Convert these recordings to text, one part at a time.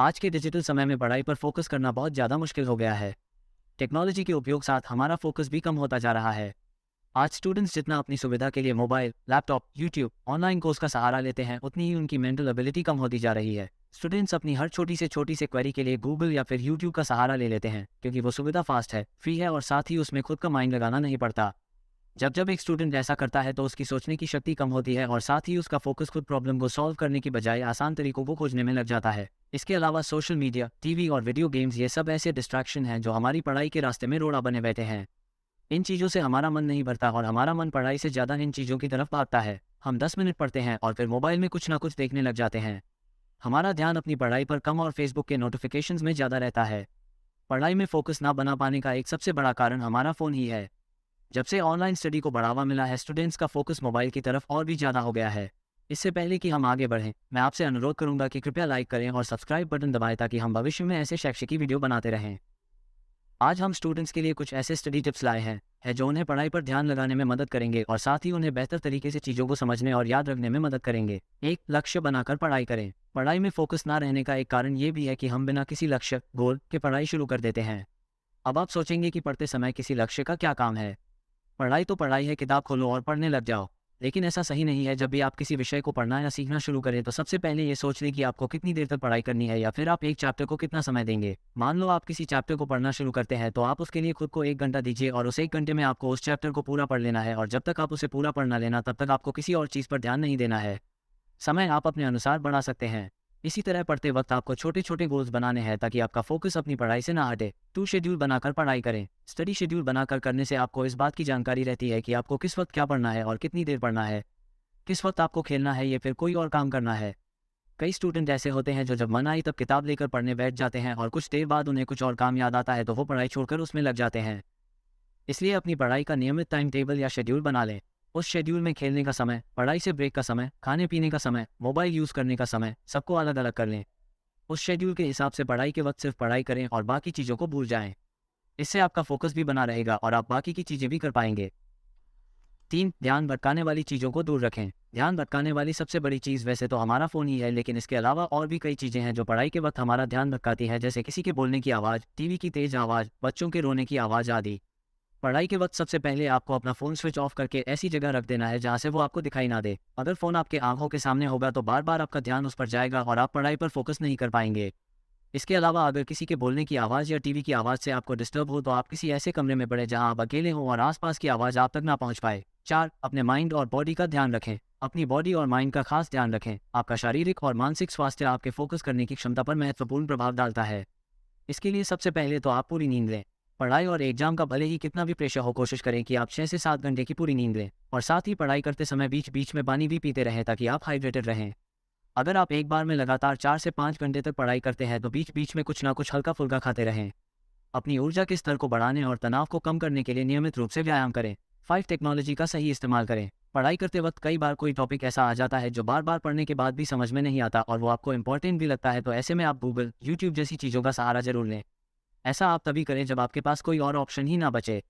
आज के डिजिटल समय में पढ़ाई पर फोकस करना बहुत ज़्यादा मुश्किल हो गया है। टेक्नोलॉजी के उपयोग साथ हमारा फोकस भी कम होता जा रहा है। आज स्टूडेंट्स जितना अपनी सुविधा के लिए mobile, laptop, YouTube, online course का सहारा लेते हैं, उतनी ही उनकी मेंटल एबिलिटी कम होती जा रही है। स्टूडेंट्स अपनी हर छोटी से क्वेरी के लिए गूगल या फिर यूट्यूब का सहारा ले लेते हैं, क्योंकि वो सुविधा फास्ट है, फ्री है और साथ ही उसमें खुद का माइंड लगाना नहीं पड़ता। जब जब एक स्टूडेंट ऐसा करता है तो उसकी सोचने की शक्ति कम होती है और साथ ही उसका फोकस खुद प्रॉब्लम को सॉल्व करने की बजाय आसान तरीकों को खोजने में लग जाता है। इसके अलावा सोशल मीडिया, टीवी और वीडियो गेम्स ये सब ऐसे डिस्ट्रैक्शन हैं जो हमारी पढ़ाई के रास्ते में रोड़ा बने बैठे हैं। इन चीज़ों से हमारा मन नहीं भरता और हमारा मन पढ़ाई से ज़्यादा इन चीज़ों की तरफ भागता है। हम 10 मिनट पढ़ते हैं और फिर मोबाइल में कुछ ना कुछ देखने लग जाते हैं। हमारा ध्यान अपनी पढ़ाई पर कम और फेसबुक के नोटिफिकेशंस में ज़्यादा रहता है। पढ़ाई में फोकस ना बना पाने का एक सबसे बड़ा कारण हमारा फ़ोन ही है। जब से ऑनलाइन स्टडी को बढ़ावा मिला है, स्टूडेंट्स का फोकस मोबाइल की तरफ और भी ज़्यादा हो गया है। इससे पहले कि हम आगे बढ़ें, मैं आपसे अनुरोध करूंगा कि कृपया लाइक करें और सब्सक्राइब बटन दबाएं ताकि हम भविष्य में ऐसे शैक्षिक वीडियो बनाते रहें। आज हम स्टूडेंट्स के लिए कुछ ऐसे स्टडी टिप्स लाए हैं जो उन्हें पढ़ाई पर ध्यान लगाने में मदद करेंगे और साथ ही उन्हें बेहतर तरीके से चीज़ों को समझने और याद रखने में मदद करेंगे। एक, लक्ष्य बनाकर पढ़ाई करें। पढ़ाई में फोकस ना रहने का एक कारण ये भी है कि हम बिना किसी लक्ष्य, गोल के पढ़ाई शुरू कर देते हैं। अब आप सोचेंगे कि पढ़ते समय किसी लक्ष्य का क्या काम है। पढ़ाई तो पढ़ाई है, किताब खोलो और पढ़ने लग जाओ। लेकिन ऐसा सही नहीं है। जब भी आप किसी विषय को पढ़ना या सीखना शुरू करें तो सबसे पहले ये सोच लें कि आपको कितनी देर तक पढ़ाई करनी है या फिर आप एक चैप्टर को कितना समय देंगे। मान लो आप किसी चैप्टर को पढ़ना शुरू करते हैं तो आप उसके लिए खुद को 1 घंटा दीजिए और उस 1 घंटे में आपको उस चैप्टर को पूरा पढ़ लेना है और जब तक आप उसे पूरा पढ़ ना लेना तब तक आपको किसी और चीज़ पर ध्यान नहीं देना है। समय आप अपने अनुसार बढ़ा सकते हैं। इसी तरह पढ़ते वक्त आपको छोटे छोटे गोल्स बनाने हैं ताकि आपका फोकस अपनी पढ़ाई से ना हटे। टू शेड्यूल बनाकर पढ़ाई करें। स्टडी शेड्यूल बनाकर करने से आपको इस बात की जानकारी रहती है कि आपको किस वक्त क्या पढ़ना है और कितनी देर पढ़ना है, किस वक्त आपको खेलना है या फिर कोई और काम करना है। कई स्टूडेंट ऐसे होते हैं जो जब मन आई तब किताब लेकर पढ़ने बैठ जाते हैं और कुछ देर बाद उन्हें कुछ और काम याद आता है तो वो पढ़ाई छोड़कर उसमें लग जाते हैं। इसलिए अपनी पढ़ाई का नियमित टाइम टेबल या शेड्यूल बना लें। उस शेड्यूल में खेलने का समय, पढ़ाई से ब्रेक का समय, खाने पीने का समय, मोबाइल यूज़ करने का समय, सबको अलग अलग कर लें। उस शेड्यूल के हिसाब से पढ़ाई के वक्त सिर्फ पढ़ाई करें और बाकी चीज़ों को भूल जाएं। इससे आपका फोकस भी बना रहेगा और आप बाकी की चीज़ें भी कर पाएंगे। 3, ध्यान भटकाने वाली चीज़ों को दूर रखें। ध्यान भटकाने वाली सबसे बड़ी चीज़ वैसे तो हमारा फ़ोन ही है, लेकिन इसके अलावा और भी कई चीज़ें हैं जो पढ़ाई के वक्त हमारा ध्यान भटकाती हैं, जैसे किसी के बोलने की आवाज़, टीवी की तेज़ आवाज़, बच्चों के रोने की आवाज़ आदि। पढ़ाई के वक्त सबसे पहले आपको अपना फ़ोन स्विच ऑफ करके ऐसी जगह रख देना है जहाँ से वो आपको दिखाई ना दे। अगर फ़ोन आपके आंखों के सामने होगा तो बार बार आपका ध्यान उस पर जाएगा और आप पढ़ाई पर फोकस नहीं कर पाएंगे। इसके अलावा अगर किसी के बोलने की आवाज़ या टीवी की आवाज़ से आपको डिस्टर्ब हो तो आप किसी ऐसे कमरे में पड़े जहाँ आप अकेले हों और आसपास की आवाज़ आप तक ना पहुँच पाए। 4, अपने माइंड और बॉडी का ध्यान रखें। अपनी बॉडी और माइंड का खास ध्यान रखें। आपका शारीरिक और मानसिक स्वास्थ्य आपके फोकस करने की क्षमता पर महत्वपूर्ण प्रभाव डालता है। इसके लिए सबसे पहले तो आप पूरी नींद लें। पढ़ाई और एग्जाम का भले ही कितना भी प्रेशर हो, कोशिश करें कि आप 6 से 7 घंटे की पूरी नींद लें और साथ ही पढ़ाई करते समय बीच बीच में पानी भी पीते रहें ताकि आप हाइड्रेटेड रहें। अगर आप एक बार में लगातार 4 से 5 घंटे तक पढ़ाई करते हैं तो बीच बीच में कुछ ना कुछ हल्का फुल्का खाते रहें। अपनी ऊर्जा के स्तर को बढ़ाने और तनाव को कम करने के लिए नियमित रूप से व्यायाम करें। 5, टेक्नोलॉजी का सही इस्तेमाल करें। पढ़ाई करते वक्त कई बार कोई टॉपिक ऐसा आ जाता है जो बार बार पढ़ने के बाद भी समझ में नहीं आता और वो आपको इंपॉर्टेंट भी लगता है, तो ऐसे में आप गूगल, यूट्यूब जैसी चीज़ों का सहारा जरूर लें। ऐसा आप तभी करें जब आपके पास कोई और ऑप्शन ही ना बचे।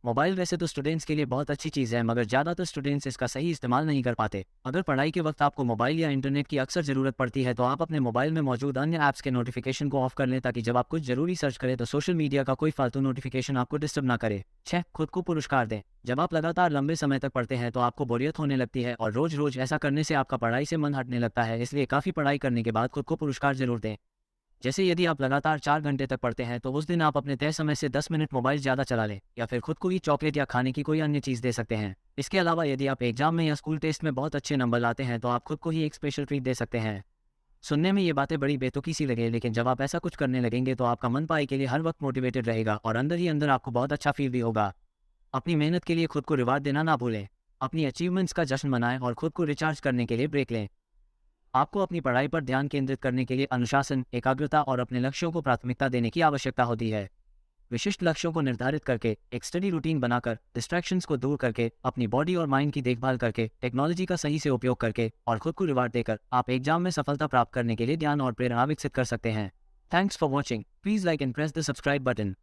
मोबाइल वैसे तो स्टूडेंट्स के लिए बहुत अच्छी चीज़ है, मगर ज़्यादातर स्टूडेंट्स इसका सही इस्तेमाल नहीं कर पाते। अगर पढ़ाई के वक्त आपको मोबाइल या इंटरनेट की अक्सर ज़रूरत पड़ती है तो आप अपने मोबाइल में मौजूद अन्य ऐप्स के नोटिफिकेशन को ऑफ कर लें ताकि जब आप कुछ ज़रूरी सर्च करें तो सोशल मीडिया का कोई फालतू नोटिफिकेशन आपको डिस्टर्ब ना करे। 6, खुद को पुरस्कार दें। जब आप लगातार लंबे समय तक पढ़ते हैं तो आपको बोरियत होने लगती है और रोज़ रोज़ ऐसा करने से आपका पढ़ाई से मन हटने लगता है। इसलिए काफ़ी पढ़ाई करने के बाद खुद को पुरस्कार जरूर दें। जैसे यदि आप लगातार 4 घंटे तक पढ़ते हैं तो उस दिन आप अपने तय समय से 10 मिनट मोबाइल ज़्यादा चला लें या फिर खुद को ही चॉकलेट या खाने की कोई अन्य चीज़ दे सकते हैं। इसके अलावा यदि आप एग्जाम में या स्कूल टेस्ट में बहुत अच्छे नंबर लाते हैं तो आप खुद को ही एक स्पेशल ट्रीट दे सकते हैं। सुनने में ये बातें बड़ी बेतुकी सी लगे, लेकिन जब आप ऐसा कुछ करने लगेंगे तो आपका मन पढ़ाई के लिए हर वक्त मोटिवेटेड रहेगा और अंदर ही अंदर आपको बहुत अच्छा फील भी होगा। अपनी मेहनत के लिए खुद को रिवार्ड देना ना भूलें। अपनी अचीवमेंट्स का जश्न मनाएं और खुद को रिचार्ज करने के लिए ब्रेक लें। आपको अपनी पढ़ाई पर ध्यान केंद्रित करने के लिए अनुशासन, एकाग्रता और अपने लक्ष्यों को प्राथमिकता देने की आवश्यकता होती है। विशिष्ट लक्ष्यों को निर्धारित करके, एक स्टडी रूटीन बनाकर, डिस्ट्रैक्शंस को दूर करके, अपनी बॉडी और माइंड की देखभाल करके, टेक्नोलॉजी का सही से उपयोग करके और खुद को रिवार्ड देकर आप एग्जाम में सफलता प्राप्त करने के लिए ध्यान और प्रेरणा विकसित कर सकते हैं। Thanks for watching. Please like and press the subscribe button.